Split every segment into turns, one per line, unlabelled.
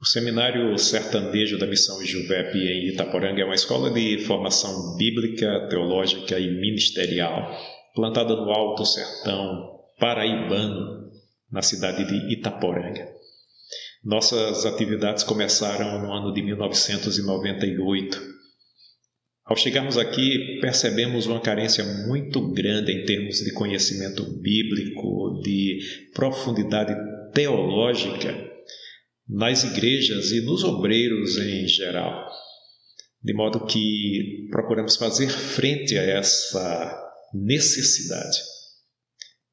O Seminário Sertanejo da Missão Juvep em Itaporanga é uma escola de formação bíblica, teológica e ministerial, plantada no Alto Sertão paraibano, na cidade de Itaporanga. Nossas atividades começaram no ano de 1998. Ao chegarmos aqui, percebemos uma carência muito grande em termos de conhecimento bíblico, de profundidade teológica nas igrejas e nos obreiros em geral. De modo que procuramos fazer frente a essa necessidade.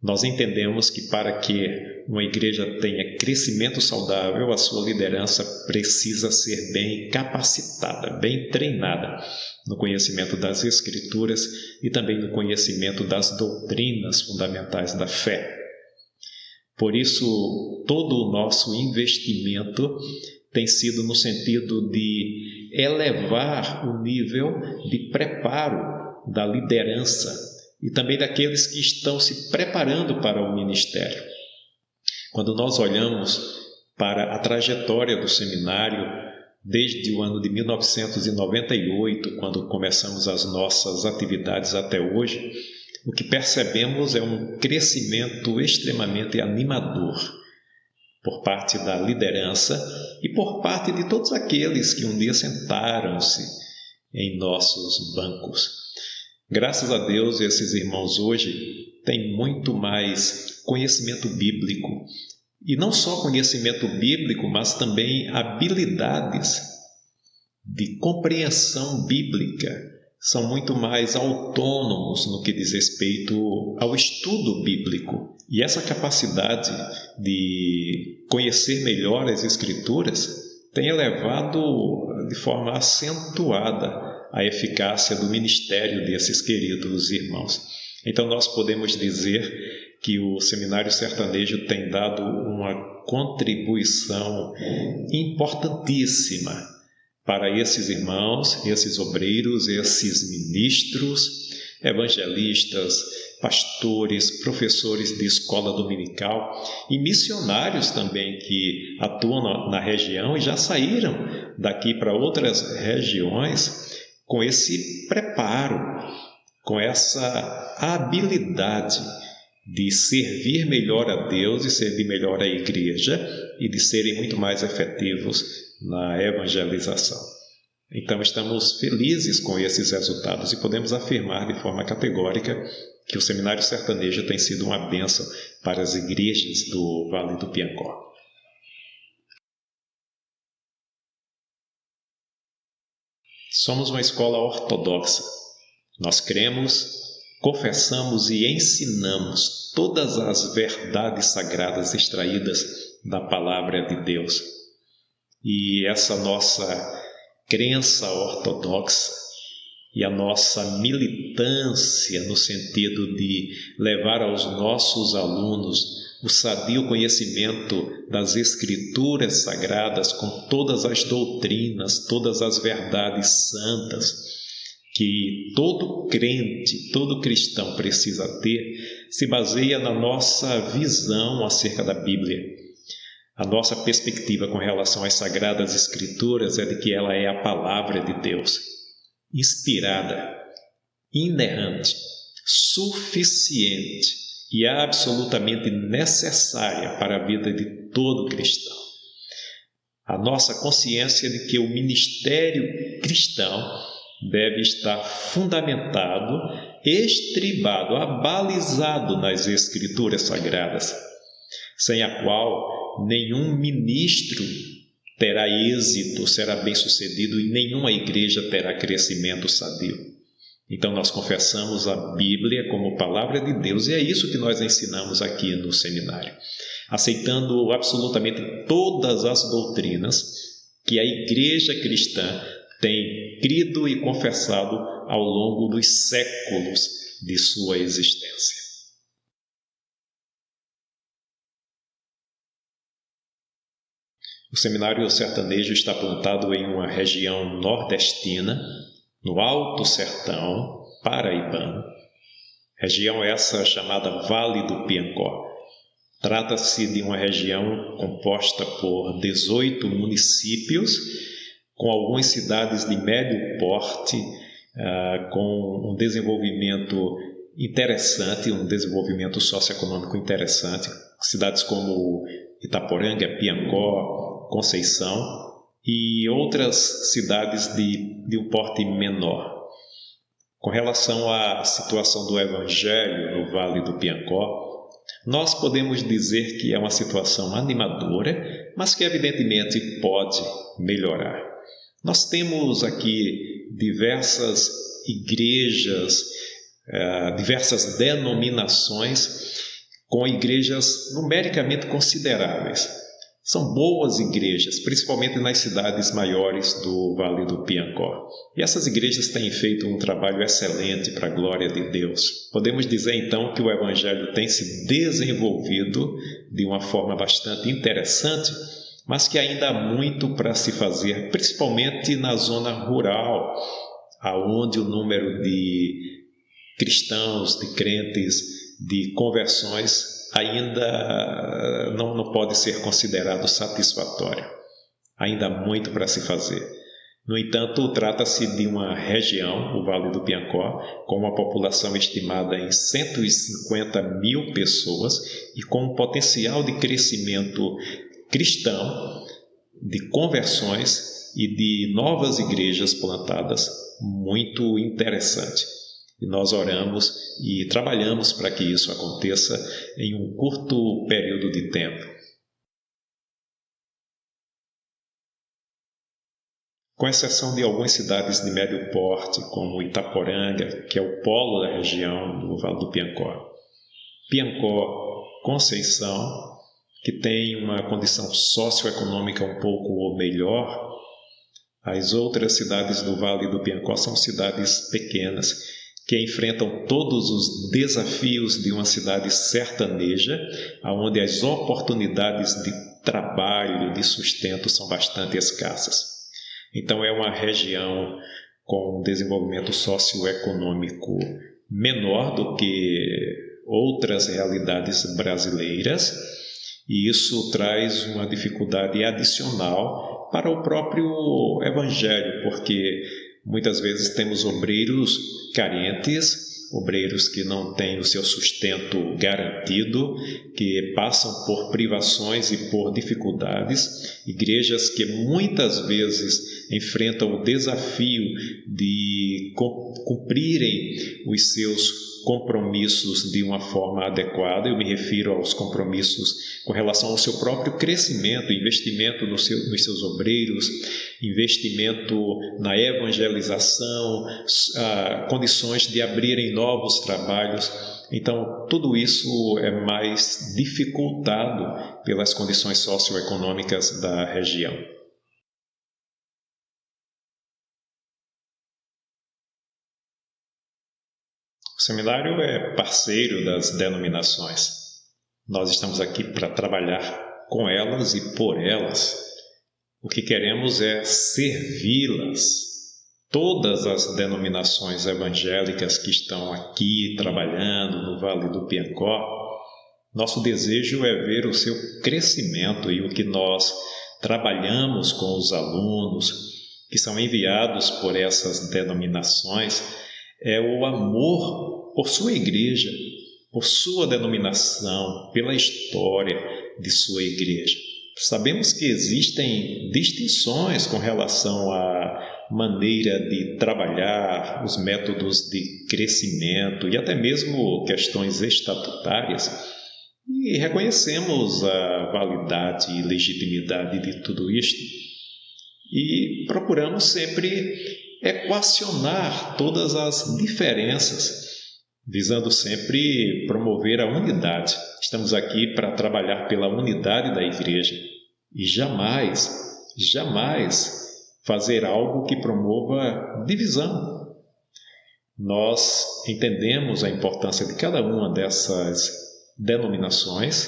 Nós entendemos que para que uma igreja tenha crescimento saudável, a sua liderança precisa ser bem capacitada, bem treinada no conhecimento das Escrituras e também no conhecimento das doutrinas fundamentais da fé. Por isso, todo o nosso investimento tem sido no sentido de elevar o nível de preparo da liderança e também daqueles que estão se preparando para o ministério. Quando nós olhamos para a trajetória do seminário, desde o ano de 1998, quando começamos as nossas atividades até hoje, o que percebemos é um crescimento extremamente animador por parte da liderança e por parte de todos aqueles que um dia sentaram-se em nossos bancos. Graças a Deus, esses irmãos hoje têm muito mais conhecimento bíblico. E não só conhecimento bíblico, mas também habilidades de compreensão bíblica. São muito mais autônomos no que diz respeito ao estudo bíblico. E essa capacidade de conhecer melhor as Escrituras tem elevado de forma acentuada a eficácia do ministério desses queridos irmãos. Então nós podemos dizer que o Seminário Sertanejo tem dado uma contribuição importantíssima para esses irmãos, esses obreiros, esses ministros, evangelistas, pastores, professores de escola dominical e missionários também que atuam na região e já saíram daqui para outras regiões com esse preparo, com essa habilidade de servir melhor a Deus e servir melhor a igreja e de serem muito mais efetivos na evangelização. Então, estamos felizes com esses resultados e podemos afirmar de forma categórica que o Seminário Sertanejo tem sido uma bênção para as igrejas do Vale do Piancó. Somos uma escola ortodoxa. Nós cremos, confessamos e ensinamos todas as verdades sagradas extraídas da Palavra de Deus. E essa nossa crença ortodoxa e a nossa militância no sentido de levar aos nossos alunos o sadio conhecimento das Escrituras sagradas com todas as doutrinas, todas as verdades santas que todo crente, todo cristão precisa ter, se baseia na nossa visão acerca da Bíblia. A nossa perspectiva com relação às Sagradas Escrituras é de que ela é a Palavra de Deus, inspirada, inerrante, suficiente e absolutamente necessária para a vida de todo cristão. A nossa consciência de que o ministério cristão deve estar fundamentado, estribado, abalizado nas Escrituras Sagradas, sem a qual nenhum ministro terá êxito, será bem-sucedido e nenhuma igreja terá crescimento sadio. Então nós confessamos a Bíblia como Palavra de Deus e é isso que nós ensinamos aqui no seminário, aceitando absolutamente todas as doutrinas que a igreja cristã tem crido e confessado ao longo dos séculos de sua existência. O Seminário Sertanejo está plantado em uma região nordestina, no Alto Sertão paraibano, região essa chamada Vale do Piancó. Trata-se de uma região composta por 18 municípios, com algumas cidades de médio porte, com um desenvolvimento interessante, um desenvolvimento socioeconômico interessante. Cidades como Itaporanga, Piancó, Conceição e outras cidades de um porte menor. Com relação à situação do Evangelho no Vale do Piancó, nós podemos dizer que é uma situação animadora, mas que evidentemente pode melhorar. Nós temos aqui diversas igrejas, diversas denominações com igrejas numericamente consideráveis. São boas igrejas, principalmente nas cidades maiores do Vale do Piancó. E essas igrejas têm feito um trabalho excelente para a glória de Deus. Podemos dizer então que o Evangelho tem se desenvolvido de uma forma bastante interessante, mas que ainda há muito para se fazer, principalmente na zona rural, aonde o número de cristãos, de crentes, de conversões ainda não pode ser considerado satisfatório. Ainda há muito para se fazer. No entanto, trata-se de uma região, o Vale do Piancó, com uma população estimada em 150 mil pessoas e com um potencial de crescimento cristão, de conversões e de novas igrejas plantadas muito interessante. E nós oramos e trabalhamos para que isso aconteça em um curto período de tempo. Com exceção de algumas cidades de médio porte, como Itaporanga, que é o polo da região do Vale do Piancó, Piancó, Conceição, que tem uma condição socioeconômica um pouco melhor, as outras cidades do Vale do Piancó são cidades pequenas, que enfrentam todos os desafios de uma cidade sertaneja, onde as oportunidades de trabalho, de sustento são bastante escassas. Então é uma região com um desenvolvimento socioeconômico menor do que outras realidades brasileiras, e isso traz uma dificuldade adicional para o próprio Evangelho, porque muitas vezes temos obreiros carentes, obreiros que não têm o seu sustento garantido, que passam por privações e por dificuldades, igrejas que muitas vezes enfrentam o desafio de cumprirem os seus compromissos de uma forma adequada. Eu me refiro aos compromissos com relação ao seu próprio crescimento, investimento nos seus obreiros, investimento na evangelização, condições de abrirem novos trabalhos. Então, tudo isso é mais dificultado pelas condições socioeconômicas da região. O seminário é parceiro das denominações. Nós estamos aqui para trabalhar com elas e por elas. O que queremos é servi-las. Todas as denominações evangélicas que estão aqui trabalhando no Vale do Piancó, nosso desejo é ver o seu crescimento, e o que nós trabalhamos com os alunos que são enviados por essas denominações é o amor por sua igreja, por sua denominação, pela história de sua igreja. Sabemos que existem distinções com relação à maneira de trabalhar, os métodos de crescimento e até mesmo questões estatutárias, e reconhecemos a validade e legitimidade de tudo isto e procuramos sempre equacionar todas as diferenças, visando sempre promover a unidade. Estamos aqui para trabalhar pela unidade da igreja e jamais fazer algo que promova divisão. Nós entendemos a importância de cada uma dessas denominações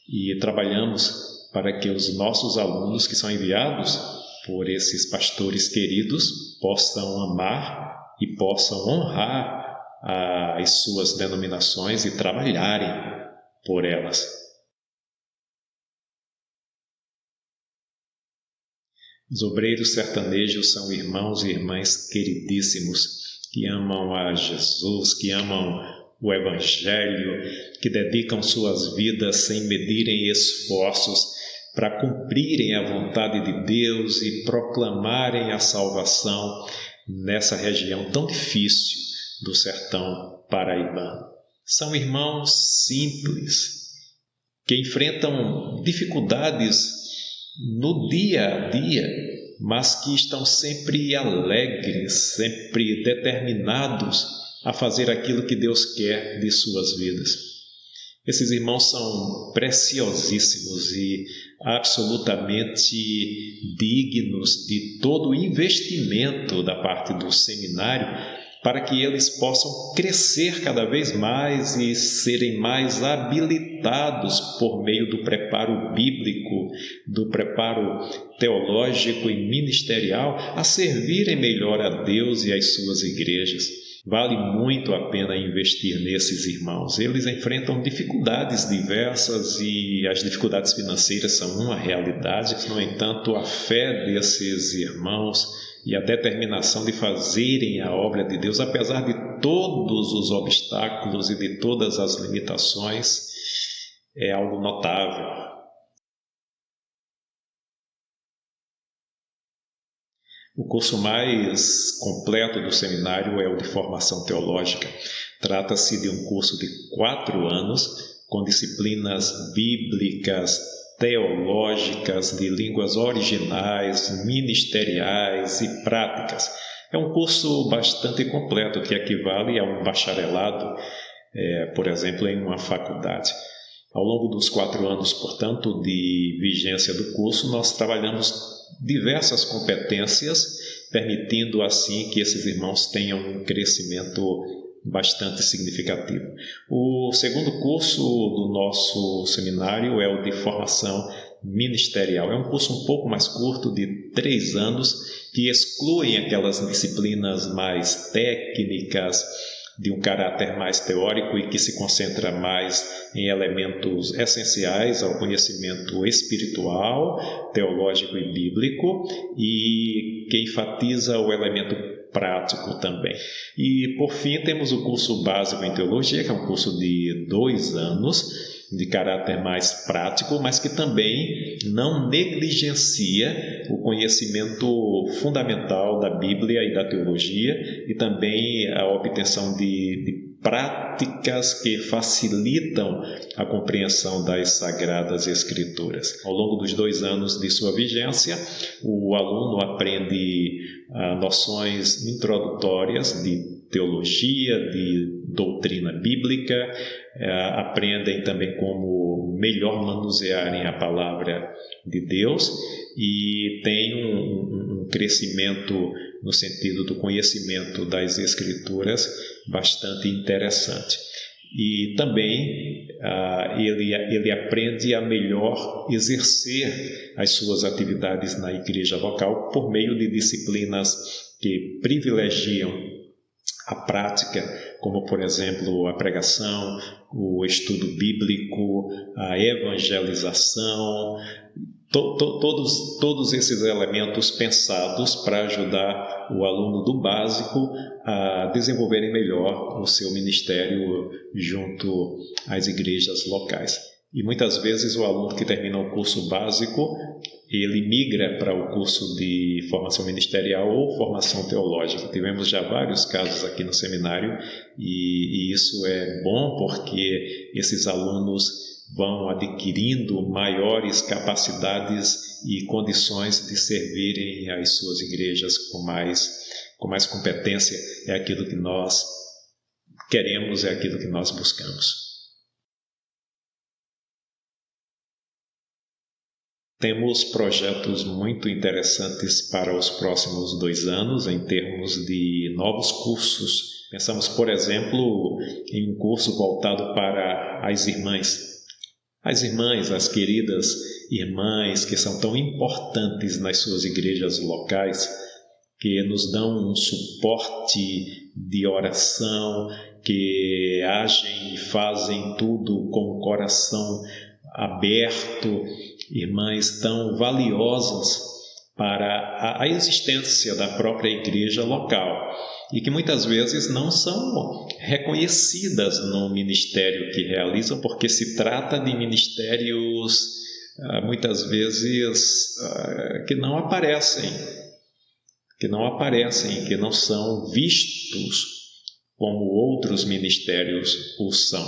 e trabalhamos para que os nossos alunos que são enviados por esses pastores queridos possam amar e possam honrar as suas denominações e trabalharem por elas. Os obreiros sertanejos são irmãos e irmãs queridíssimos, que amam a Jesus, que amam o Evangelho, que dedicam suas vidas sem medirem esforços para cumprirem a vontade de Deus e proclamarem a salvação nessa região tão difícil do sertão paraibano. São irmãos simples, que enfrentam dificuldades no dia a dia, mas que estão sempre alegres, sempre determinados a fazer aquilo que Deus quer de suas vidas. Esses irmãos são preciosíssimos e absolutamente dignos de todo o investimento da parte do seminário, para que eles possam crescer cada vez mais e serem mais habilitados por meio do preparo bíblico, do preparo teológico e ministerial, a servirem melhor a Deus e às suas igrejas. Vale muito a pena investir nesses irmãos. Eles enfrentam dificuldades diversas e as dificuldades financeiras são uma realidade. No entanto, a fé desses irmãos e a determinação de fazerem a obra de Deus, apesar de todos os obstáculos e de todas as limitações, é algo notável. O curso mais completo do seminário é o de formação teológica. Trata-se de um curso de 4 anos, com disciplinas bíblicas, teológicas, de línguas originais, ministeriais e práticas. É um curso bastante completo, que equivale a um bacharelado, por exemplo, em uma faculdade. Ao longo dos 4 anos, portanto, de vigência do curso, nós trabalhamos diversas competências, permitindo assim que esses irmãos tenham um crescimento bastante significativo. O segundo curso do nosso seminário é o de formação ministerial. É um curso um pouco mais curto, de 3 anos, que excluem aquelas disciplinas mais técnicas, de um caráter mais teórico e que se concentra mais em elementos essenciais ao conhecimento espiritual, teológico e bíblico, e que enfatiza o elemento prático também. E, por fim, temos o curso básico em teologia, que é um curso de 2 anos, de caráter mais prático, mas que também não negligencia o conhecimento fundamental da Bíblia e da teologia, e também a obtenção de práticas que facilitam a compreensão das Sagradas Escrituras. Ao longo dos 2 anos de sua vigência, o aluno aprende noções introdutórias de teologia, de doutrina bíblica, aprendem também como melhor manusearem a palavra de Deus e tem um crescimento no sentido do conhecimento das Escrituras bastante interessante. E também ele aprende a melhor exercer as suas atividades na igreja local por meio de disciplinas que privilegiam a prática, como, por exemplo, a pregação, o estudo bíblico, a evangelização, todos esses elementos pensados para ajudar o aluno do básico a desenvolverem melhor o seu ministério junto às igrejas locais. E muitas vezes o aluno que termina o curso básico, ele migra para o curso de formação ministerial ou formação teológica. Tivemos já vários casos aqui no seminário e isso é bom porque esses alunos vão adquirindo maiores capacidades e condições de servirem às suas igrejas com mais competência. É aquilo que nós queremos, é aquilo que nós buscamos. Temos projetos muito interessantes para os próximos 2 anos em termos de novos cursos. Pensamos, por exemplo, em um curso voltado para as irmãs. As irmãs, as queridas irmãs que são tão importantes nas suas igrejas locais, que nos dão um suporte de oração, que agem e fazem tudo com o coração aberto, irmãs tão valiosas para a existência da própria igreja local e que muitas vezes não são reconhecidas no ministério que realizam, porque se trata de ministérios muitas vezes que não aparecem, que não são vistos como outros ministérios o são.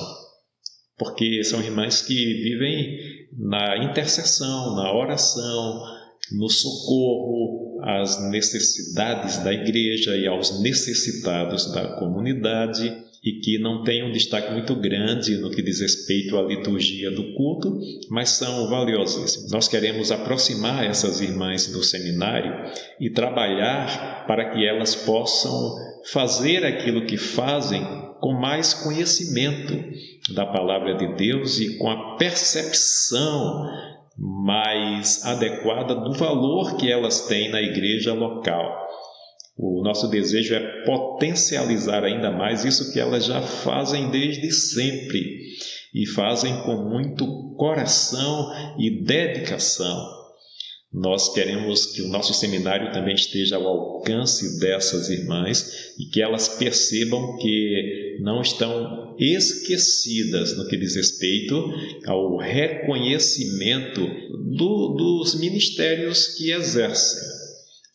Porque são irmãs que vivem na intercessão, na oração, no socorro às necessidades da igreja e aos necessitados da comunidade e que não têm um destaque muito grande no que diz respeito à liturgia do culto, mas são valiosíssimos. Nós queremos aproximar essas irmãs do seminário e trabalhar para que elas possam fazer aquilo que fazem com mais conhecimento da palavra de Deus e com a percepção mais adequada do valor que elas têm na igreja local. O nosso desejo é potencializar ainda mais isso que elas já fazem desde sempre e fazem com muito coração e dedicação. Nós queremos que o nosso seminário também esteja ao alcance dessas irmãs e que elas percebam que não estão esquecidas no que diz respeito ao reconhecimento dos ministérios que exercem.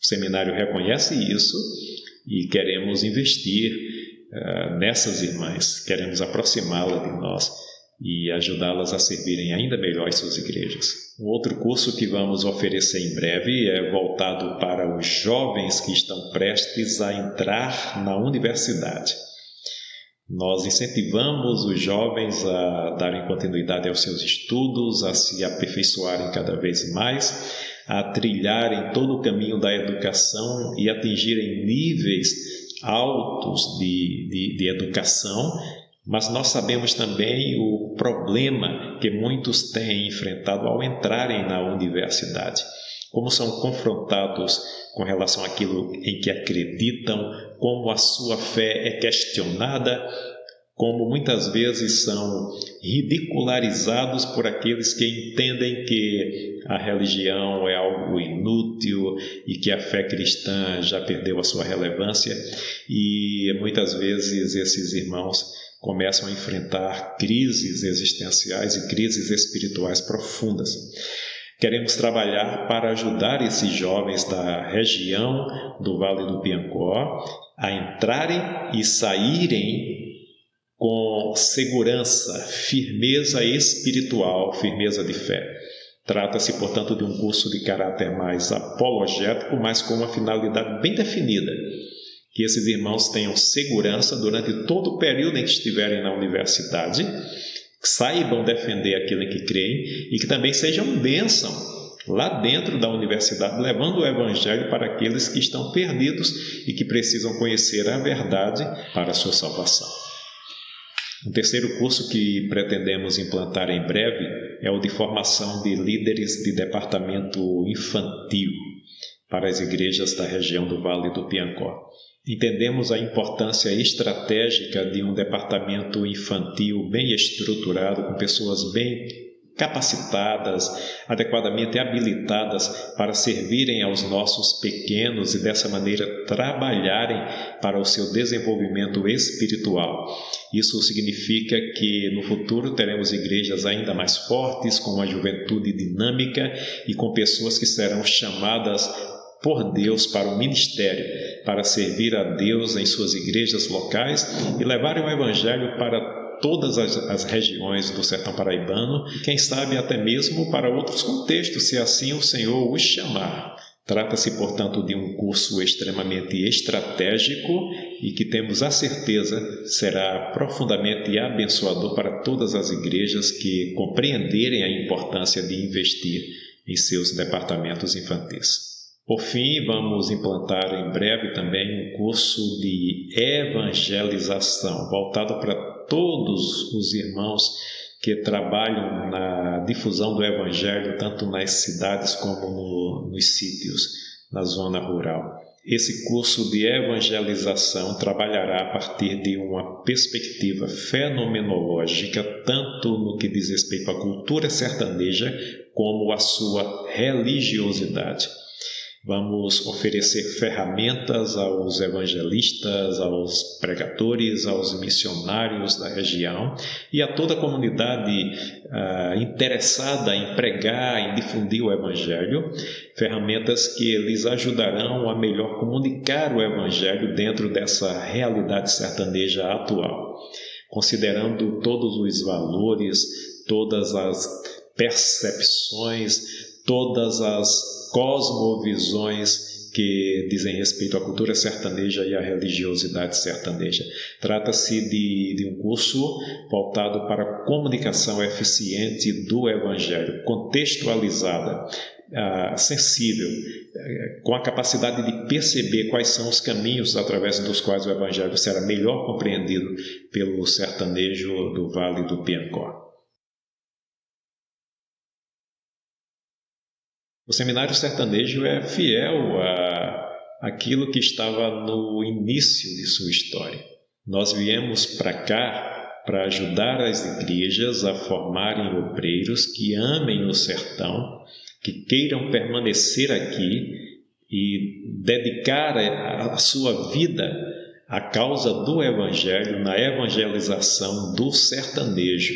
O seminário reconhece isso e queremos investir nessas irmãs, queremos aproximá-las de nós e ajudá-las a servirem ainda melhor as suas igrejas. Um outro curso que vamos oferecer em breve é voltado para os jovens que estão prestes a entrar na universidade. Nós incentivamos os jovens a darem continuidade aos seus estudos, a se aperfeiçoarem cada vez mais, a trilharem todo o caminho da educação e atingirem níveis altos de educação, mas nós sabemos também o problema que muitos têm enfrentado ao entrarem na universidade. Como são confrontados com relação àquilo em que acreditam, como a sua fé é questionada, como muitas vezes são ridicularizados por aqueles que entendem que a religião é algo inútil e que a fé cristã já perdeu a sua relevância, e muitas vezes esses irmãos começam a enfrentar crises existenciais e crises espirituais profundas. Queremos trabalhar para ajudar esses jovens da região do Vale do Piancó a entrarem e saírem com segurança, firmeza espiritual, firmeza de fé. Trata-se, portanto, de um curso de caráter mais apologético, mas com uma finalidade bem definida. Que esses irmãos tenham segurança durante todo o período em que estiverem na universidade, que saibam defender aquilo em que creem e que também sejam bênção lá dentro da universidade, levando o Evangelho para aqueles que estão perdidos e que precisam conhecer a verdade para a sua salvação. Um terceiro curso que pretendemos implantar em breve é o de formação de líderes de departamento infantil para as igrejas da região do Vale do Piancó. Entendemos a importância estratégica de um departamento infantil bem estruturado, com pessoas bem capacitadas, adequadamente habilitadas para servirem aos nossos pequenos e dessa maneira trabalharem para o seu desenvolvimento espiritual. Isso significa que no futuro teremos igrejas ainda mais fortes, com uma juventude dinâmica e com pessoas que serão chamadas por Deus para o ministério, para servir a Deus em suas igrejas locais e levarem o Evangelho para todas as regiões do sertão paraibano, e quem sabe até mesmo para outros contextos, se assim o Senhor os chamar. Trata-se, portanto, de um curso extremamente estratégico e que temos a certeza será profundamente abençoador para todas as igrejas que compreenderem a importância de investir em seus departamentos infantis. Por fim, vamos implantar em breve também um curso de evangelização, voltado para todos os irmãos que trabalham na difusão do Evangelho, tanto nas cidades como nos sítios, na zona rural. Esse curso de evangelização trabalhará a partir de uma perspectiva fenomenológica, tanto no que diz respeito à cultura sertaneja, como à sua religiosidade. Vamos oferecer ferramentas aos evangelistas, aos pregadores, aos missionários da região e a toda a comunidade interessada em pregar, em difundir o Evangelho, ferramentas que lhes ajudarão a melhor comunicar o Evangelho dentro dessa realidade sertaneja atual, considerando todos os valores, todas as percepções, todas as cosmovisões que dizem respeito à cultura sertaneja e à religiosidade sertaneja. Trata-se de um curso voltado para a comunicação eficiente do Evangelho, contextualizada, sensível, com a capacidade de perceber quais são os caminhos através dos quais o Evangelho será melhor compreendido pelo sertanejo do Vale do Piancó. O seminário sertanejo é fiel àquilo que estava no início de sua história. Nós viemos para cá para ajudar as igrejas a formarem obreiros que amem o sertão, que queiram permanecer aqui e dedicar a sua vida à causa do Evangelho, na evangelização do sertanejo.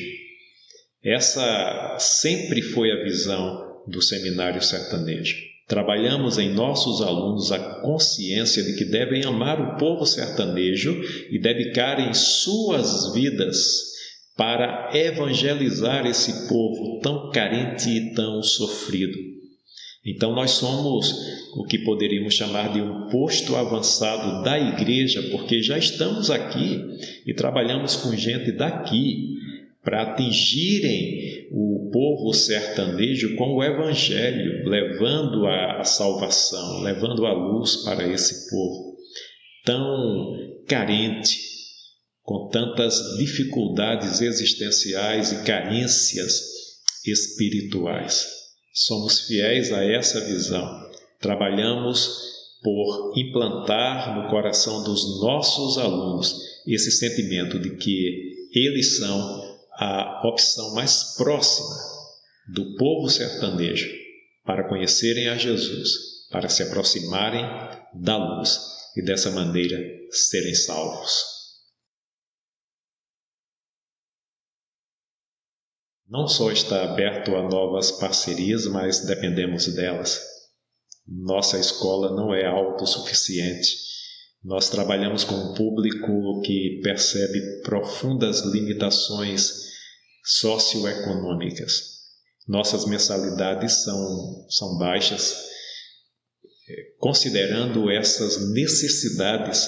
Essa sempre foi a visão do seminário sertanejo. Trabalhamos em nossos alunos a consciência de que devem amar o povo sertanejo e dedicarem suas vidas para evangelizar esse povo tão carente e tão sofrido. Então nós somos o que poderíamos chamar de um posto avançado da igreja, porque já estamos aqui e trabalhamos com gente daqui para atingirem o povo sertanejo com o Evangelho, levando a salvação, levando a luz para esse povo tão carente, com tantas dificuldades existenciais e carências espirituais. Somos fiéis a essa visão. Trabalhamos por implantar no coração dos nossos alunos esse sentimento de que eles são a opção mais próxima do povo sertanejo para conhecerem a Jesus, para se aproximarem da luz e dessa maneira serem salvos. Não só está aberto a novas parcerias, mas dependemos delas. Nossa escola não é autossuficiente. Nós trabalhamos com um público que percebe profundas limitações socioeconômicas. Nossas mensalidades são baixas, considerando essas necessidades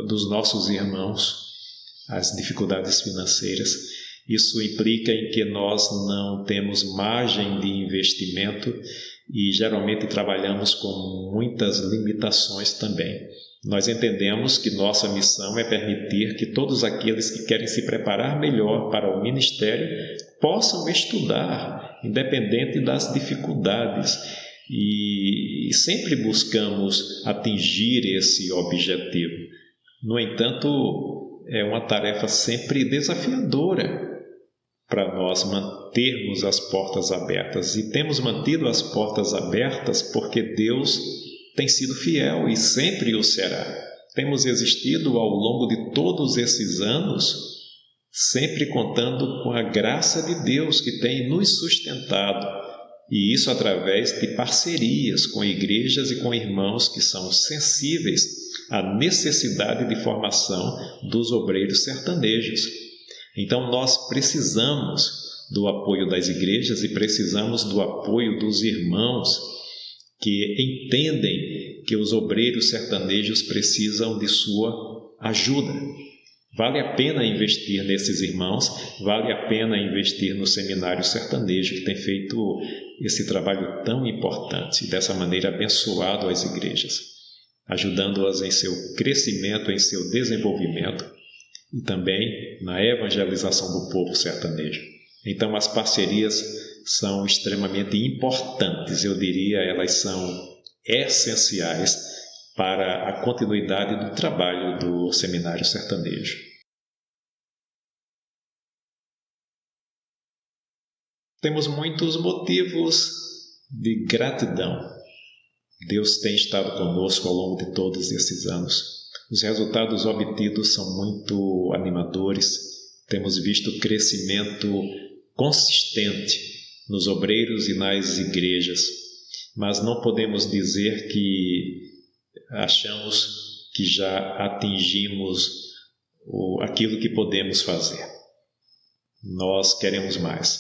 dos nossos irmãos, as dificuldades financeiras. Isso implica em que nós não temos margem de investimento e geralmente trabalhamos com muitas limitações também. Nós entendemos que nossa missão é permitir que todos aqueles que querem se preparar melhor para o ministério possam estudar, independente das dificuldades, e sempre buscamos atingir esse objetivo. No entanto, é uma tarefa sempre desafiadora para nós mantermos as portas abertas. E temos mantido as portas abertas porque Deus tem sido fiel e sempre o será. Temos existido ao longo de todos esses anos, sempre contando com a graça de Deus que tem nos sustentado. E isso através de parcerias com igrejas e com irmãos que são sensíveis à necessidade de formação dos obreiros sertanejos. Então nós precisamos do apoio das igrejas e precisamos do apoio dos irmãos que entendem que os obreiros sertanejos precisam de sua ajuda. Vale a pena investir nesses irmãos, vale a pena investir no seminário sertanejo, que tem feito esse trabalho tão importante e dessa maneira abençoado as igrejas, ajudando-as em seu crescimento, em seu desenvolvimento e também na evangelização do povo sertanejo. Então as parcerias são extremamente importantes, eu diria, elas são essenciais para a continuidade do trabalho do seminário sertanejo. Temos muitos motivos de gratidão. Deus tem estado conosco ao longo de todos esses anos. Os resultados obtidos são muito animadores. Temos visto crescimento consistente nos obreiros e nas igrejas, mas não podemos dizer que achamos que já atingimos aquilo que podemos fazer. Nós queremos mais,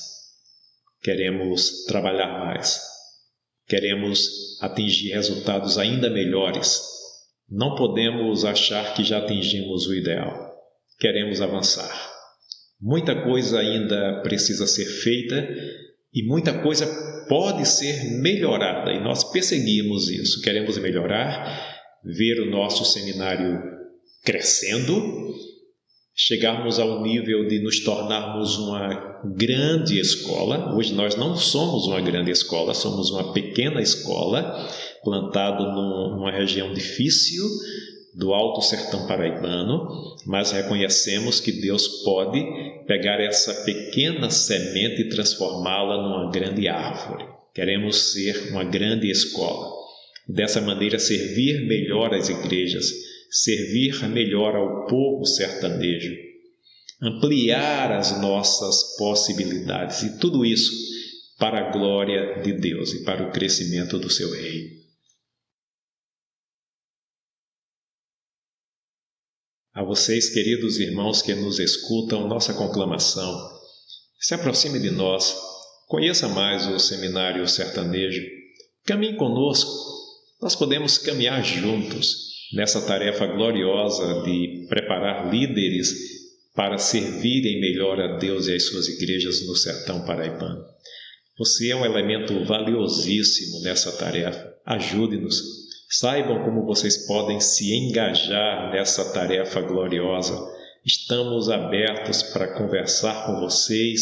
queremos trabalhar mais, queremos atingir resultados ainda melhores. Não podemos achar que já atingimos o ideal, queremos avançar. Muita coisa ainda precisa ser feita e muita coisa pode ser melhorada, e nós perseguimos isso. Queremos melhorar, ver o nosso seminário crescendo, chegarmos ao nível de nos tornarmos uma grande escola. Hoje nós não somos uma grande escola, somos uma pequena escola plantada numa região difícil do Alto Sertão Paraibano, mas reconhecemos que Deus pode pegar essa pequena semente e transformá-la numa grande árvore. Queremos ser uma grande escola. Dessa maneira, servir melhor as igrejas, servir melhor ao povo sertanejo, ampliar as nossas possibilidades, e tudo isso para a glória de Deus e para o crescimento do seu reino. A vocês, queridos irmãos que nos escutam, nossa conclamação: se aproxime de nós, conheça mais o Seminário Sertanejo, caminhe conosco. Nós podemos caminhar juntos nessa tarefa gloriosa de preparar líderes para servirem melhor a Deus e às suas igrejas no sertão paraibano. Você é um elemento valiosíssimo nessa tarefa. Ajude-nos. Saibam como vocês podem se engajar nessa tarefa gloriosa. Estamos abertos para conversar com vocês,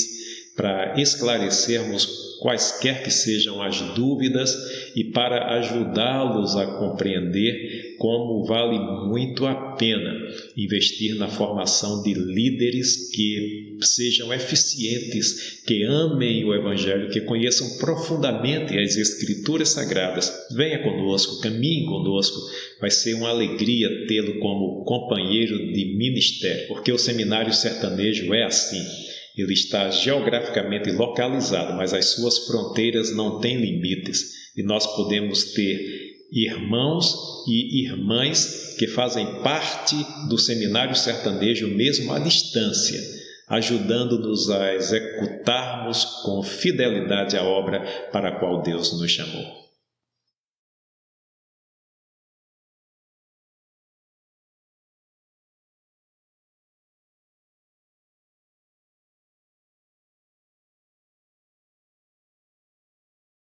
para esclarecermos quaisquer que sejam as dúvidas e para ajudá-los a compreender como vale muito a pena investir na formação de líderes que sejam eficientes, que amem o Evangelho, que conheçam profundamente as Escrituras Sagradas. Venha conosco, caminhe conosco. Vai ser uma alegria tê-lo como companheiro de ministério, porque o Seminário Sertanejo é assim. Ele está geograficamente localizado, mas as suas fronteiras não têm limites. E nós podemos ter irmãos e irmãs que fazem parte do Seminário Sertanejo mesmo à distância, ajudando-nos a executarmos com fidelidade a obra para a qual Deus nos chamou.